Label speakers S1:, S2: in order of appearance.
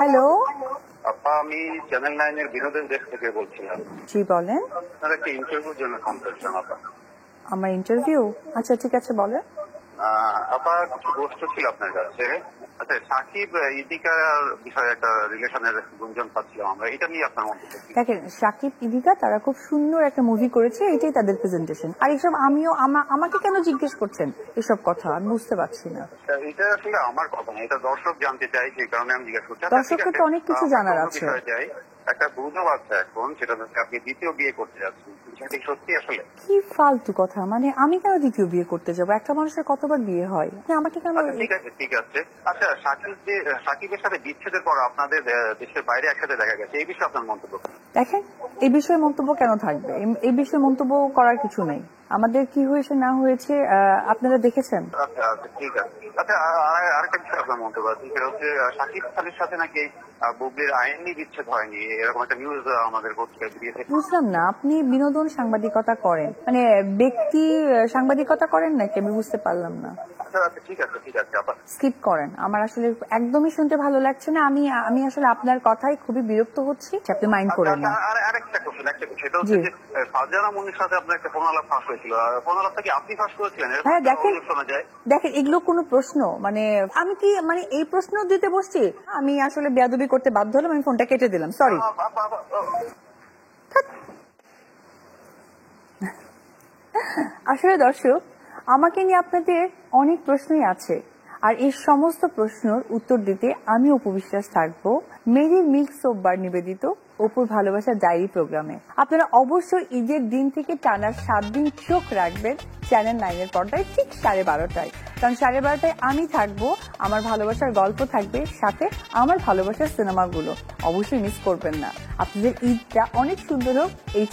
S1: Hello,
S2: আপা, আমি channel 9 এর বিনোদন ডেস্ক থেকে বলছিলাম।
S1: জি বলেন।
S2: আপনার একটা ইন্টারভিউর জন্য ফোন করেছিলাম আপা।
S1: আমার ইন্টারভিউ? আচ্ছা ঠিক আছে বলেন।
S2: আপা, কিছু প্রশ্ন ছিল আপনার কাছে। আচ্ছা, সাকিব ইদিকার বিষয়ে একটা রিলেশনের গুঞ্জন পাচ্ছিলাম আমরা, এটা নিয়ে আপনার মন্তব্য কি?
S1: দেখেন, সাকিব ইদিকা তারা খুব সুন্দর একটা মুভি করেছে, এটাই তাদের প্রেজেন্টেশন। আর এসব আমাকে কেন জিজ্ঞেস করছেন এসব কথা, আমি বুঝতে পারছি না।
S2: এটা আসলে আমার কথা না, এটা দর্শক জানতে চাই, সেই কারণে আমি জিজ্ঞাসা করছি।
S1: দর্শকের তো অনেক কিছু জানার আছে।
S2: একটা গুজব আছে এখন, সেটা হচ্ছে আপনি দ্বিতীয় বিয়ে করতে যাচ্ছেন, সেটা সত্যি আসলে?
S1: কি ফালতু কথা, মানে আমি কেন দ্বিতীয় বিয়ে করতে যাব? একটা মানুষের কতবার বিয়ে হয়, আমাকে কেন?
S2: ঠিক আছে। আচ্ছা, সাকিবের সাথে বিচ্ছেদের পর আপনাদের দেশের বাইরে একসাথে দেখা গেছে, এই বিষয়ে আপনার মন্তব্য?
S1: দেখেন, এই বিষয়ে মন্তব্য কেন থাকবে? এই বিষয়ে মন্তব্য করার কিছু নেই। আমাদের কি হয়েছে না হয়েছে আপনারা দেখেছেন।
S2: আচ্ছা ঠিক আছে। আচ্ছা, আরেকটা বিষয় আপনার মন্তব্য আছে, সেটা হচ্ছে সাকিব খানের সাথে নাকি বুবলির আইনি বিচ্ছেদ হয়নি, এরকম একটা নিউজ আমাদের পত্রিকায় দিয়েছে।
S1: বুঝলাম না, আপনি বিনোদন সাংবাদিকতা করেন, মানে ব্যক্তি সাংবাদিকতা করেন নাকি, আমি বুঝতে পারলাম না।
S2: আচ্ছা ঠিক আছে আপা।
S1: স্কিপ করেন, আমার আসলে একদমই শুনতে ভালো লাগছে না। আমি আসলে আপনার কথাই খুবই বিরক্ত হচ্ছি, আপনি মাইন্ড করেন না।
S2: আরেকটা কোশ্চেন, সেটা হচ্ছে যে ফারজানা মুন্নির সাথে আপনার একটা ফোন আলাপ ফাঁস হয়েছিল, ফোন আলাপটা কি আপনি ফাঁস করেছিলেন?
S1: হ্যাঁ, দেখেন
S2: শোনা যায়।
S1: দেখেন, এগুলো কোনো প্রশ্ন? মানে আমি কি এই প্রশ্ন দিতে বসছি? আমি আসলে বেয়াদবি করতে বাধ্য হলাম, আমি ফোনটা কেটে দিলাম, সরি। আসলে দর্শক, আমাকে নিয়ে আপনাদের অনেক প্রশ্নই আছে, আর এই সমস্ত প্রশ্নের উত্তর দিতে আমি অপু বিশ্বাস থাকবো মেরি মিল্ক সোপবার নিবেদিত অপুর ভালোবাসা ডায়েরি প্রোগ্রামে। আপনারা অবশ্যই ঈদের দিন থেকে টানার 7 দিন চোখ রাখবেন চ্যানেল 9 এর পর্দায়, ঠিক 12:30টায়। কারণ 12:30টায় আমি থাকবো, আমার ভালোবাসার গল্প থাকবে, সাথে আমার ভালোবাসার সিনেমাগুলো। অবশ্যই মিস করবেন না। আপনাদের ঈদটা অনেক সুন্দর হোক এই